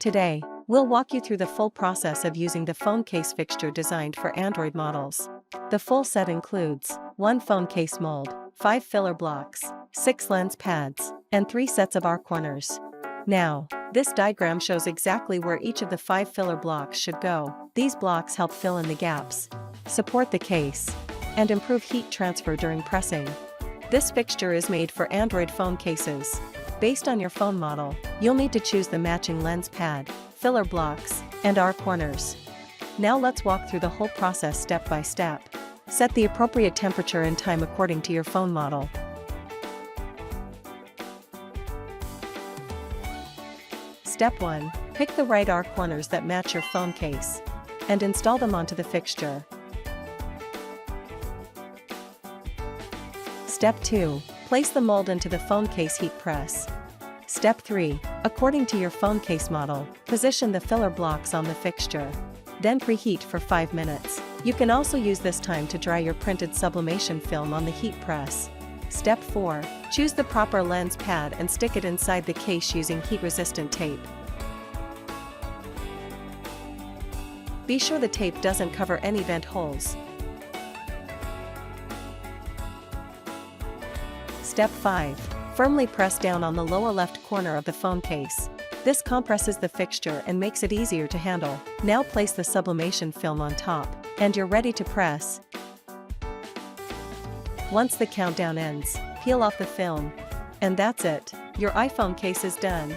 Today, we'll walk you through the full process of using the phone case fixture designed for Android models. The full set includes 1 phone case mold, 5 filler blocks, 6 lens pads, and 3 sets of R-corners. Now, this diagram shows exactly where each of the 5 filler blocks should go. These blocks help fill in the gaps, support the case, and improve heat transfer during pressing. This fixture is made for Android phone cases. Based on your phone model, you'll need to choose the matching lens pad, filler blocks, and R-corners. Now let's walk through the whole process step by step. Set the appropriate temperature and time according to your phone model. Step 1. Pick the right R-corners that match your phone case and install them onto the fixture. Step 2. Place the mold into the phone case heat press. Step 3. According to your phone case model, position the filler blocks on the fixture. Then preheat for 5 minutes. You can also use this time to dry your printed sublimation film on the heat press. Step 4. Choose the proper lens pad and stick it inside the case using heat-resistant tape. Be sure the tape doesn't cover any vent holes. Step 5. Firmly press down on the lower left corner of the phone case. This compresses the fixture and makes it easier to handle. Now place the sublimation film on top, and you're ready to press. Once the countdown ends, peel off the film. And that's it, your iPhone case is done.